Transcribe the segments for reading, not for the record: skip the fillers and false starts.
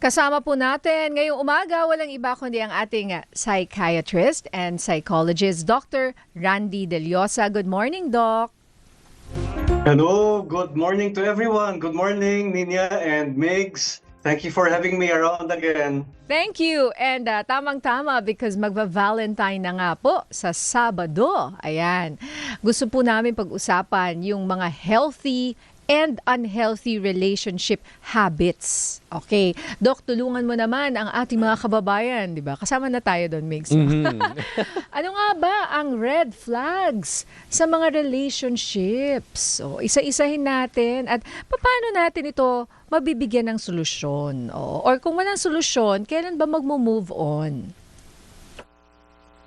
Kasama po natin ngayong umaga, walang iba kundi ang ating psychiatrist and psychologist, Dr. Randy Deliosa. Good morning, Doc. Hello, good morning to everyone. Good morning, Ninya and Migs. Thank you for having me around again. Thank you. And tamang-tama because magva-Valentine na nga po sa Sabado. Ayan. Gusto po namin pag-usapan yung mga healthy and unhealthy relationship habits. Okay. Doc, tulungan mo naman ang ating mga kababayan, di ba? Kasama na tayo doon, Migs. Ano nga ba ang red flags sa mga relationships? So, isa-isahin natin at paano natin ito mabibigyan ng solusyon? Or kung walang solusyon, kailan ba magmo-move on?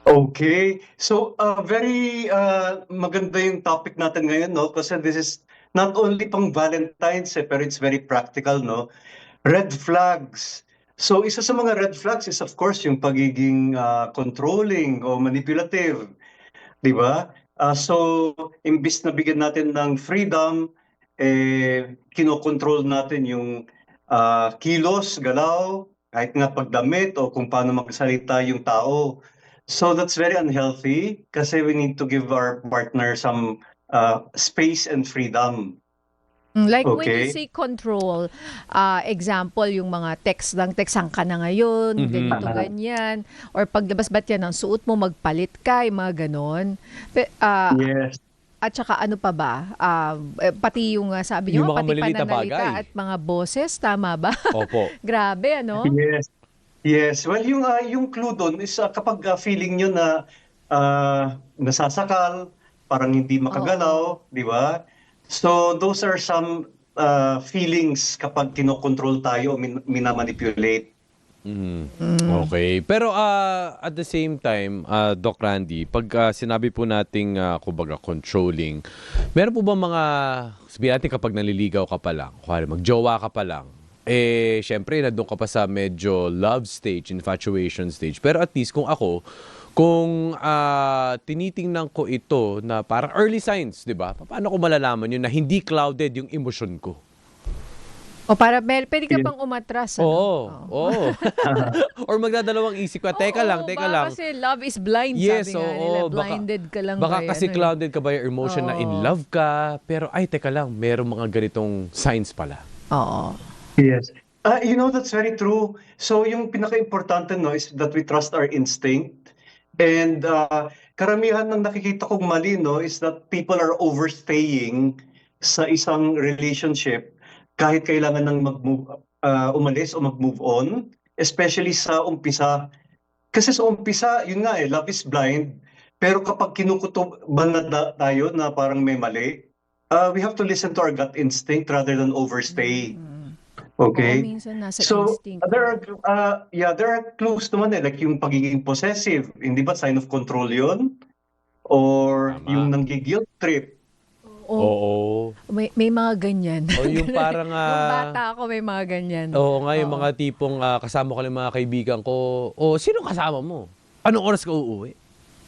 Okay. So, very maganda yung topic natin ngayon, no? Kasi this is not only pang Valentine's, pero it's very practical, no? Red flags. So, isa sa mga red flags is, of course, yung pagiging controlling o manipulative. Di ba? So, imbis na bigyan natin ng freedom, kinokontrol natin yung kilos, galaw, kahit nga pagdamit o kung paano magsalita yung tao. So that's very unhealthy kasi we need to give our partner some space and freedom. Like when you Okay? say control, example, yung mga text lang, textan ka na ngayon, ganito, ganyan. Or paglabas ba't yan ang suot mo, magpalit ka, yung mga ganon. Yes. At saka ano pa ba? Pati yung sabi Yung nyo, mga pati maliliit na pananalita bagay. at mga boses, tama ba? Opo. Grabe, ano? Yes. Yes. Well, yung clue doon is kapag feeling nyo na nasasakal, parang hindi makagalaw, di ba? So those are some feelings kapag kinokontrol tayo o minamanipulate. Okay. Pero at the same time, Doc Randy, pag sinabi po nating kumbaga controlling, meron po ba mga, sabihin natin kapag naliligaw ka pa lang, kuwari magjowa ka pa lang, syempre nandun ka pa sa medyo love stage, infatuation stage. Pero at least kung ako, kung tinitingnan ko ito na parang early signs, di ba? Paano ko malalaman yun na hindi clouded yung emosyon ko? O para pwede ka pang umatras. Ano? Oo. Or magdadalawang isip ka, teka lang. Kasi love is blind, Yes, sabi nga nila. Blinded ka lang baka ba? kasi clouded ka ba yung emotion na in love ka, pero ay, teka lang, merong mga ganitong signs pala. Oo. Yes. That's very true. So yung pinaka-importante, no, is that we trust our instinct. And karamihan ng nakikita kong mali, no, is that people are overstaying sa isang relationship kahit kailangan ng umalis o mag-move on, especially sa umpisa. Kasi sa umpisa, yun nga love is blind. Pero kapag kinukutuban na tayo na parang may mali, we have to listen to our gut instinct rather than overstay. Okay? Oo, minsan nasa So, instinct. there are clues naman like yung pagiging possessive. Hindi ba sign of control yun? Or Tama. yung nanggi-guilt trip. Oo. May mga ganyan. O yung parang Nung bata ako, may mga ganyan. oo nga, yung mga tipong kasama ko ng mga kaibigan ko, sino kasama mo? Anong oras ka uuwi?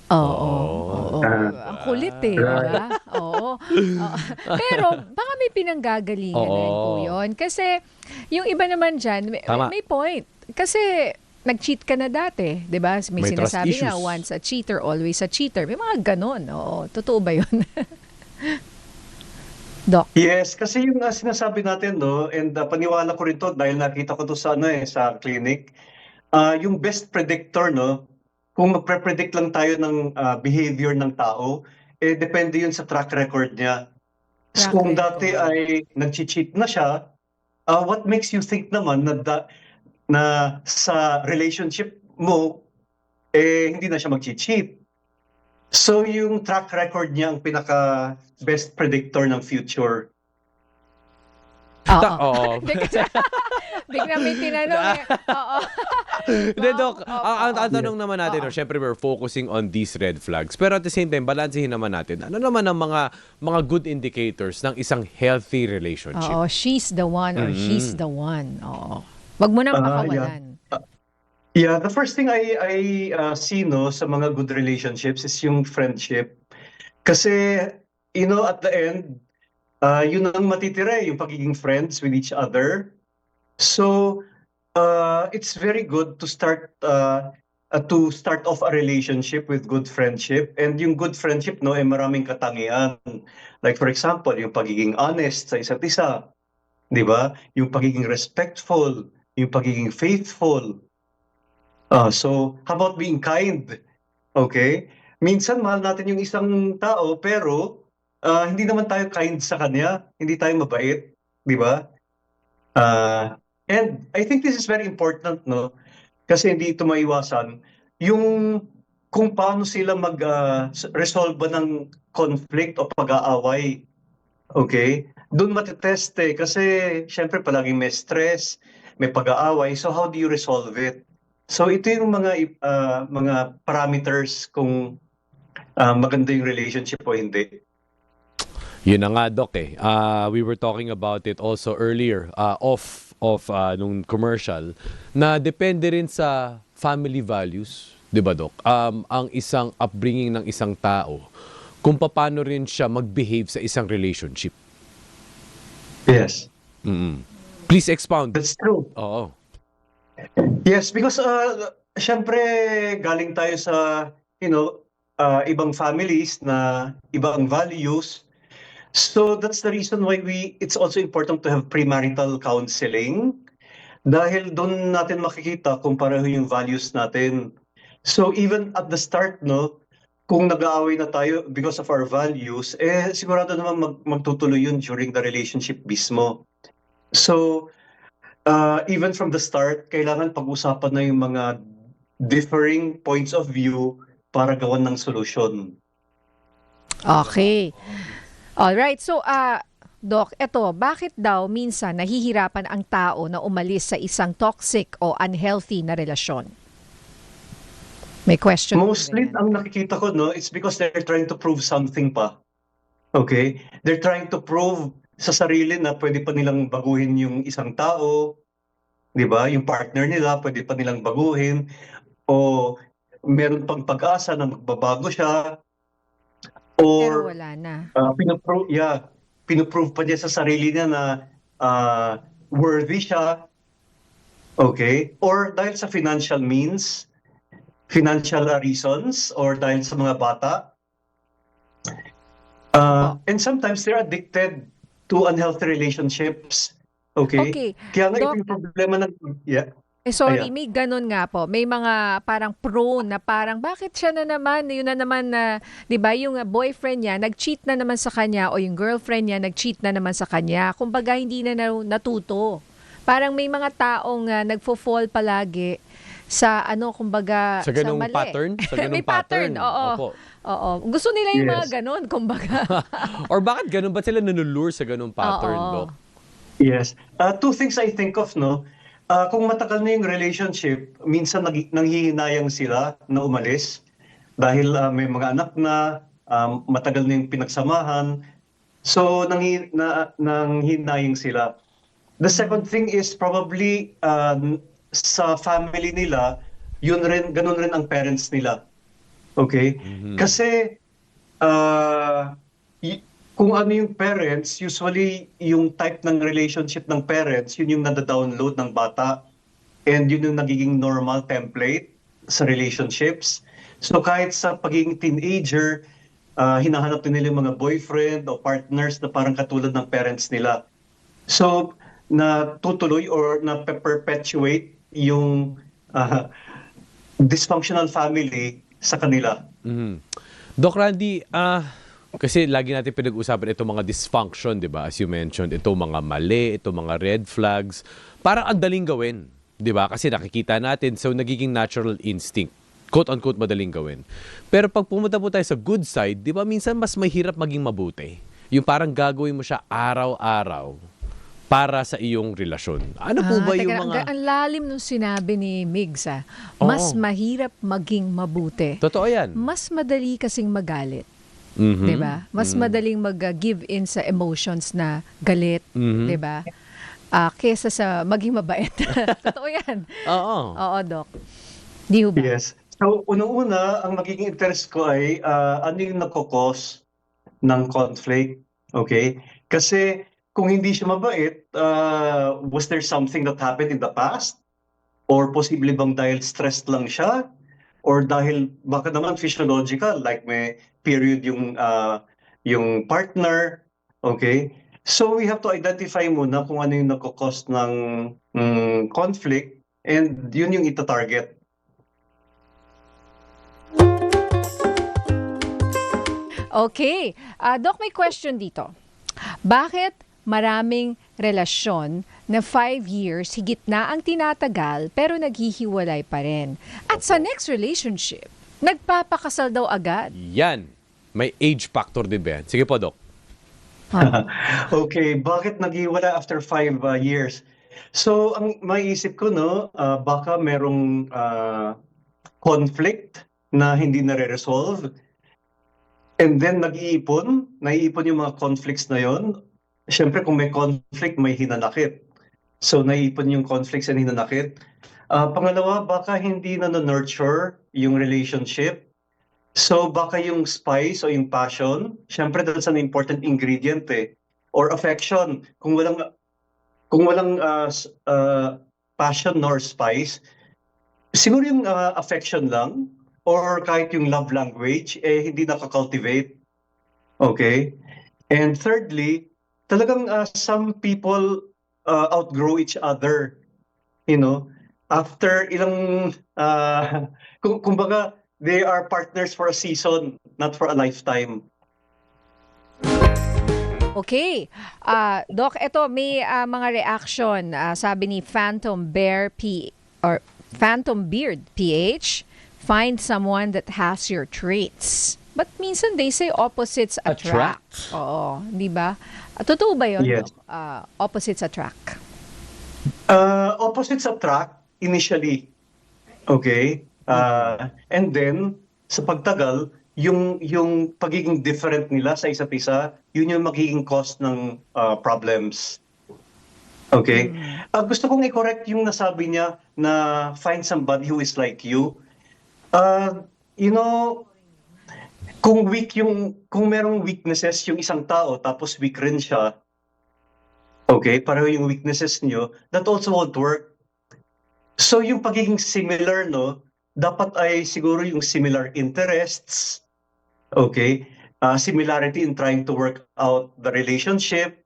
Oo. Ang kulit di ba? Oo. Pero baka may pinanggagalingan na po yun. Kasi yung iba naman dyan, may point. Kasi nag-cheat ka na dati, di ba? May May trust sinasabi nga, issues. once a cheater, always a cheater. May mga ganon. Oo. Totoo ba yun? Doc. Yes, kasi yung sinasabi natin, no, and paniwala ko rin to dahil nakita ko to sa sa clinic, yung best predictor, no, kung magpre-predict lang tayo ng behavior ng tao, depende yun sa track record niya. So, kung dati ay nag-cheat na siya, what makes you think naman na sa relationship mo, hindi na siya mag-cheat? So, yung track record niya ang pinaka-best predictor ng future. Oo. Bigla may tinanong. Oo. Hindi, Doc. Ang tanong naman natin, syempre we're focusing on these red flags. Pero at the same time, balansehin naman natin. Ano naman ang mga good indicators ng isang healthy relationship? Oo, she's the one or he's the one. Oo. Wag mo nang pakawalan. Yeah, the first thing I see, no, sa mga good relationships is yung friendship. Kasi, at the end, yun ang matitira, yung pagiging friends with each other. So, it's very good to start off a relationship with good friendship. And yung good friendship, no, ay maraming katangian. Like for example, yung pagiging honest sa isa't isa, di ba? Yung pagiging respectful, yung pagiging faithful. So, how about being kind? Okay? Minsan, mahal natin yung isang tao, pero hindi naman tayo kind sa kanya. Hindi tayo mabait. Di ba? And I think this is very important, no? Kasi hindi ito maiwasan. Yung kung paano sila mag-resolve ng conflict o pag-aaway. Okay? Doon matitest eh. Kasi syempre palaging may stress, may pag-aaway. So how do you resolve it? So ito yung mga parameters kung maganda yung relationship o hindi. Yun na nga, Doc eh. We were talking about it also earlier, off nung commercial, na depende rin sa family values, di ba, Doc? Ang isang upbringing ng isang tao, kung paano rin siya mag-behave sa isang relationship. Yes. Please expound. That's true. Oo. Yes, because syempre galing tayo sa, ibang families na ibang values. So that's the reason why it's also important to have premarital counseling dahil doon natin makikita kung pareho yung values natin. So even at the start, no, kung nag-aaway na tayo because of our values, sigurado naman magtutuloy yun during the relationship mismo. So even from the start, kailangan pag-usapan na yung mga differing points of view para gawan ng solusyon. Okay. Alright, so Doc, eto, bakit daw minsan nahihirapan ang tao na umalis sa isang toxic o unhealthy na relasyon? May question. Mostly, ang nakikita ko, no, it's because they're trying to prove something pa. Okay? They're trying to prove sa sarili na pwede pa nilang baguhin yung isang tao, di ba? Yung partner nila, pwede pa nilang baguhin, o meron pang pag-asa na magbabago siya, Pero or wala na. pinoprove pa niya sa sarili niya na worthy siya. Okay? Or dahil sa financial means, financial reasons, or dahil sa mga bata. And sometimes they're addicted to unhealthy relationships. Okay? Kaya nga ito yung problema ng... Yeah. Sorry, may ganun nga po. May mga parang prone na parang bakit siya na naman, yun na naman na, 'di ba, yung boyfriend niya nag-cheat na naman sa kanya o yung girlfriend niya nag-cheat na naman sa kanya. Kumbaga hindi na natuto. Parang may mga taong nagfo-fall palagi sa kumbaga sa ganung mali. pattern, sa ganung may pattern. Oo. Opo. Oo. Gusto nila yung Yes. mga ganun, kumbaga. Or bakit ganun ba sila nanulure sa ganung pattern, Oo. Doc? Yes. Two things I think of, no? Kung matagal na yung relationship, minsan nanghihinayang sila na umalis dahil may mga anak na, matagal na yung pinagsamahan. So, nanghihinayang sila. The second thing is probably sa family nila, ganun rin ang parents nila. Okay? Kasi kung ano yung parents, usually yung type ng relationship ng parents, yun yung nada-download ng bata. And yun yung nagiging normal template sa relationships. So kahit sa pagiging teenager, hinahanap din nila yung mga boyfriend o partners na parang katulad ng parents nila. So natutuloy or na-perpetuate yung dysfunctional family sa kanila. Doc Randy, kasi lagi natin pinag-usapan itong mga dysfunction, di ba? As you mentioned, itong mga mali, itong mga red flags. Parang ang daling gawin, di ba? Kasi nakikita natin, so nagiging natural instinct. Quote-unquote, madaling gawin. Pero pag pumunta po tayo sa good side, di ba, minsan mas mahirap maging mabuti. Yung parang gagawin mo siya araw-araw para sa iyong relasyon. Ano po ba yung mga... Ang lalim nung sinabi ni Migs, mas mahirap maging mabuti. Totoo yan. Mas madali kasing magalit. Mhm. 'Di ba? Mas madaling mag-give in sa emotions na galit, 'di ba? Kaysa sa maging mabait. Totoo 'yan. Oo. Oo, Doc. Di ba? Yes. So, unang-una, ang magiging interest ko ay ano yung nagkakos ng conflict. Okay? Kasi kung hindi siya mabait, was there something that happened in the past? Or posible bang dahil stressed lang siya? Or dahil baka naman physiological, like may period yung partner, okay? So we have to identify muna kung ano yung nagko-cause ng conflict, and yun yung ita-target. Okay. Doc, may question dito. Bakit maraming relasyon na 5 years higit na ang tinatagal pero naghihiwalay pa rin? At sa next relationship, nagpapakasal daw agad. Yan. May age factor din ba yan? Sige po, Doc. Okay, bakit naghiwalay after 5 years? So, ang maiisip ko, no, baka merong conflict na hindi nare-resolve. And then naiipon yung mga conflicts na yon. Siyempre, kung may conflict, may hinanakit. So, naiipon yung conflicts and hinanakit. Pangalawa, baka hindi na nurture yung relationship. So, baka yung spice o yung passion, siyempre that's an important ingredient eh. Or affection. Kung walang passion nor spice, siguro yung affection lang, or kahit yung love language, hindi nakakultivate. Okay? And thirdly, talagang some people outgrow each other. You know, after ilang, kumbaga, they are partners for a season, not for a lifetime. Okay. Doc, ito may mga reaction. Sabi ni Phantom Beard PH, find someone that has your traits. But minsan they say opposites attract. Oo, di ba? Totoo ba yun, Yes. Doc? Opposites attract. Opposites attract initially. Okay? And then, sa pagtagal, yung pagiging different nila sa isa't isa, yun yung magiging cause ng problems. Okay? Gusto kong i-correct yung nasabi niya na find somebody who is like you. You know, kung merong weaknesses yung isang tao, tapos weak rin siya, okay, pareho yung weaknesses niyo, that also won't work. So yung pagiging similar, no, dapat ay siguro yung similar interests, okay, similarity in trying to work out the relationship,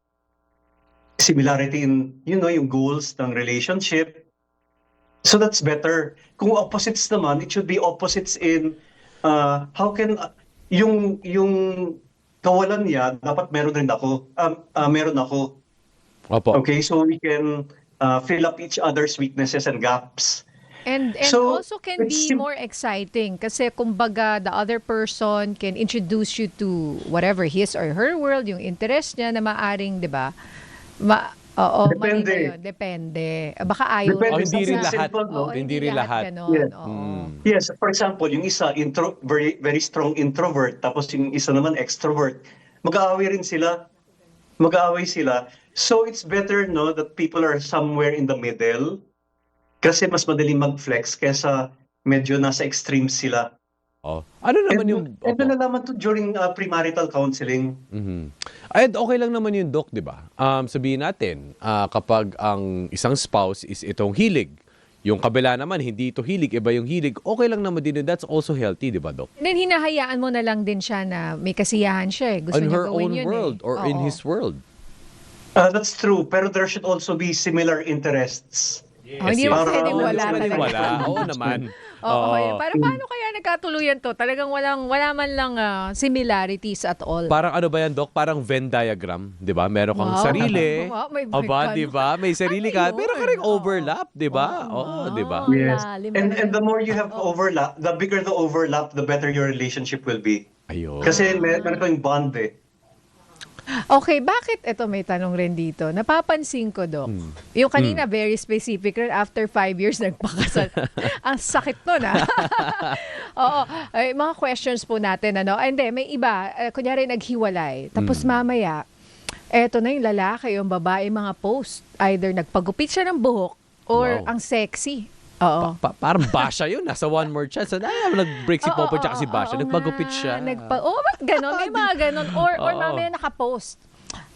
similarity in, yung goals ng relationship. So that's better. Kung opposites naman, it should be opposites in how can yung kawalan niya dapat meron rin ako. Meron ako. Opo. Okay, so we can fill up each other's weaknesses and gaps. And So, also can be more exciting kasi kumbaga the other person can introduce you to whatever his or her world, yung interest niya na maaring, di ba? Oo, mali Depende. na yun. Depende. Baka ayaw. Depende. Hindi rin Sa lahat. simple, no? Oo, Hindi rin lahat. ganon. Yeah. Oo. Yes, for example, yung isa very very strong introvert, tapos yung isa naman extrovert. Mag-aaway sila. So it's better, no, that people are somewhere in the middle kasi mas madaling mag-flex kaysa medyo nasa extremes sila. Oh. Ano naman yung... And Opo. nalalaman to during premarital counseling. Mhm. Ay, okay lang naman yung Doc, di ba? Sabihin natin, kapag ang isang spouse is itong hilig, yung kabila naman, hindi ito hilig, iba yung hilig, okay lang naman din. That's also healthy, di ba, Doc? Then hinahayaan mo na lang din siya na may kasiyahan siya eh. Gusto On niya her gawin own yun world eh. or in Oo. his world. That's true, pero there should also be similar interests. Hindi mo Para- pwedeng wala Hindi talaga. Wala. Oo naman. Oo, para paano kaya nagkatuluyan to? Talagang wala man lang similarities at all. Parang ano ba yan, Doc? Parang Venn diagram, di ba? Meron kang Wow. sarili. Wow, may Aba, ganun. di ba? May sarili Ano ka. yun? Meron ka ring Oo. overlap, di ba? Oo, di ba? Yes. lalim And pala. the more you have overlap, the bigger the overlap, the better your relationship will be. Ayun. Kasi meron kang bond eh. Okay, bakit? Ito may tanong rin dito. Napapansin ko, Doc. Yung kanina, very specific rin. After 5 years, nagpakasal. Ang sakit nun, ha? Oo. Ay, mga questions po natin, ano? Hindi, may iba. Kunyari, naghiwalay. Tapos mamaya, eto na yung lalaki, yung babae, mga post. Either nagpagupit siya ng buhok or Wow. ang sexy. Oo. Parang Basha yun. Nasa one more chance. Nag-break si Popo tsaka si Basha. Oo Nagpagupit nga. siya. Ba't ganon? May mga ganon. Or Oo. mamaya nakapost.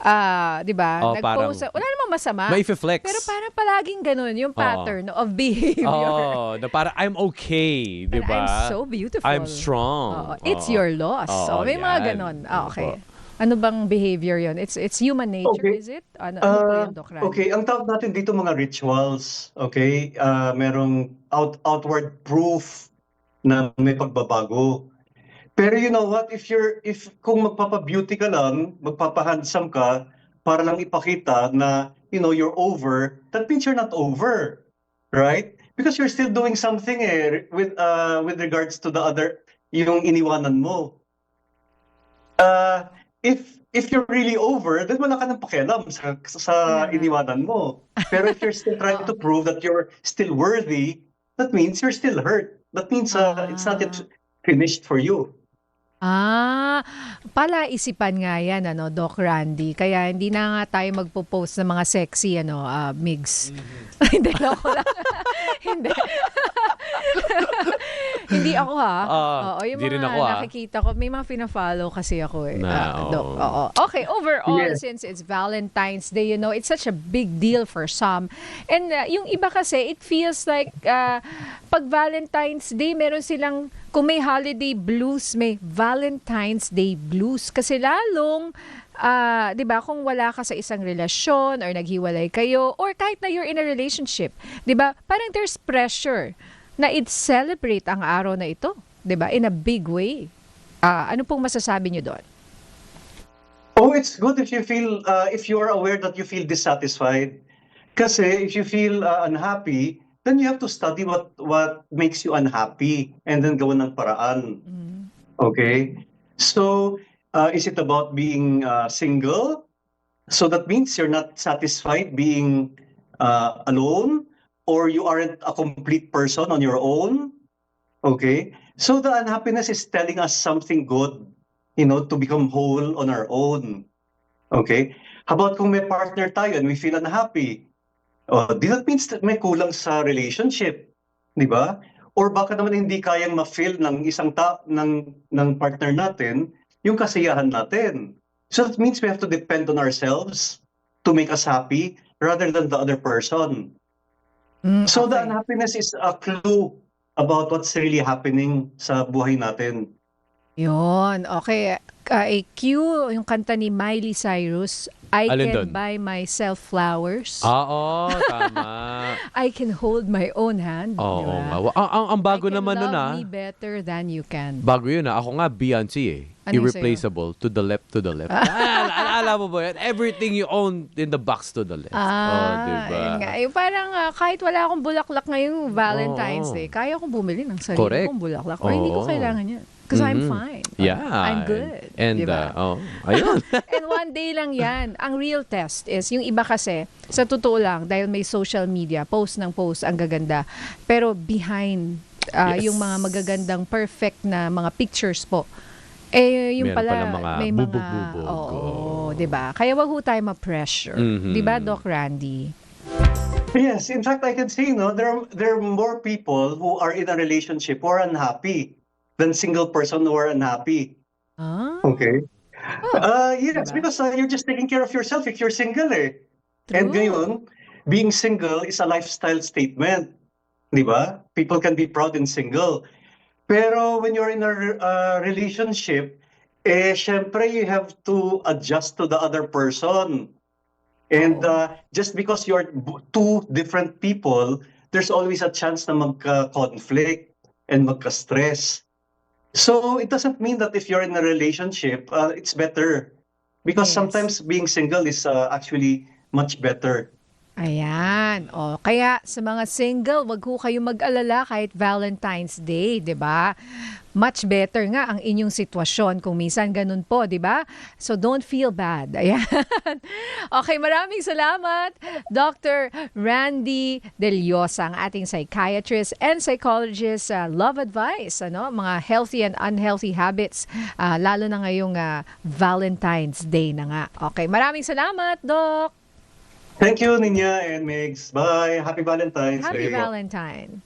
'di ba? Oh, parang- Nag-post, wala namang masama. May flex. Pero parang palaging ganun yung pattern of behavior. Oh, na para I'm okay, di And ba? I'm so beautiful. I'm strong. Oo. It's your loss. Oo, May mga yan. ganon. Ano Okay. po? Ano bang behavior yon? It's human nature, Okay. is it? Ano po yun, Doc Randy? Okay, ang tawag natin dito mga rituals, okay? Merong outward proof na may pagbabago. Pero you know what, if kung magpapa-beauty ka lang, magpapa-handsome ka para lang ipakita na you're over, that means you're not over, right? Because you're still doing something with regards to the other, yung iniwanan mo. If you're really over, then wala ka nang pakialam sa iniwanan mo. Pero if you're still trying to prove that you're still worthy, that means you're still hurt. That means it's not yet finished for you. Palaisipan nga yan, Doc Randy. Kaya hindi na nga tayo magpo-post ng mga sexy, Migs. Hindi, loko lang. Hindi. Hindi ako Oo, yung di rin mga ako, nakikita ko, may mga fina-follow kasi ako Doc. Oo. Oo. Okay, overall, Yes. since it's Valentine's Day, it's such a big deal for some. And yung iba kasi, it feels like pag Valentine's Day, meron silang, kung may holiday blues, may Valentine's Day blues. Kasi lalong, 'di ba, kung wala ka sa isang relasyon or naghiwalay kayo or kahit na you're in a relationship, 'di ba? Parang there's pressure na i-celebrate ang araw na ito, 'di ba? In a big way. Ano pong masasabi niyo doon? Oh, it's good if you are aware that you feel dissatisfied. Kasi if you feel unhappy, then you have to study what makes you unhappy and then gawan ng paraan. Okay? So, is it about being single? So that means you're not satisfied being alone, or you aren't a complete person on your own? Okay? So the unhappiness is telling us something good, to become whole on our own. Okay? How about kung may partner tayo and we feel unhappy? That means that may kulang sa relationship, di ba? Or baka naman hindi kayang ma-feel ng ng partner natin yung kasiyahan natin. So that means we have to depend on ourselves to make us happy rather than the other person. So the Okay. unhappiness is a clue about what's really happening sa buhay natin. Yun. Okay. Cue yung kanta ni Miley Cyrus, I Alin can dun? buy myself flowers. Oo, tama. I can hold my own hand. Oo, di ba? nga. Ang bago I can naman nun love me better than you can. Bago yun Ako nga, Beyonce Ano yung Irreplaceable, to the left, to the left. Alam mo ba yan? Everything you own in the box to the left. Diba? Yun nga. Yung parang kahit wala akong bulaklak ngayong Valentine's Oo. Day, kaya kong bumili ng sarili Correct. kong bulaklak. Or hindi ko Oo. kailangan yan. Because I'm Mhm. fine. Yeah. I'm good. And, diba? ayun. And one day lang yan. Ang real test is, yung iba kasi, sa totoo lang, dahil may social media, post ng post, ang gaganda. Pero behind, Yes. yung mga magagandang perfect na mga pictures po, yung Meron pala, palang mga may mga, bubog-bubog. oo, diba? Kaya wag ho tayo ma-pressure. Mhm. Diba, Doc Randy? Yes, in fact, I can say, there are more people who are in a relationship who are unhappy than single person who are unhappy. Okay? Yes, diba? because you're just taking care of yourself if you're single And True. ngayon, being single is a lifestyle statement. Di ba? People can be proud and single. Pero when you're in a relationship, syempre you have to adjust to the other person. And just because you're two different people, there's always a chance na magka-conflict and magka-stress. So it doesn't mean that if you're in a relationship, it's better. Because Yes. sometimes being single is actually much better. Ayan. O, kaya sa mga single, wag ho kayo mag-alala kahit Valentine's Day, 'di ba? Much better nga ang inyong sitwasyon kung minsan ganun po, 'di ba? So don't feel bad. Ayan. Okay, maraming salamat, Dr. Randy Del Llosa, ang ating psychiatrist and psychologist. Love advice, mga healthy and unhealthy habits, lalo na ngayong Valentine's Day na nga. Okay, maraming salamat, Doc. Thank you, Ninya and Migs. Bye. Happy Valentine's Happy Day. Valentine.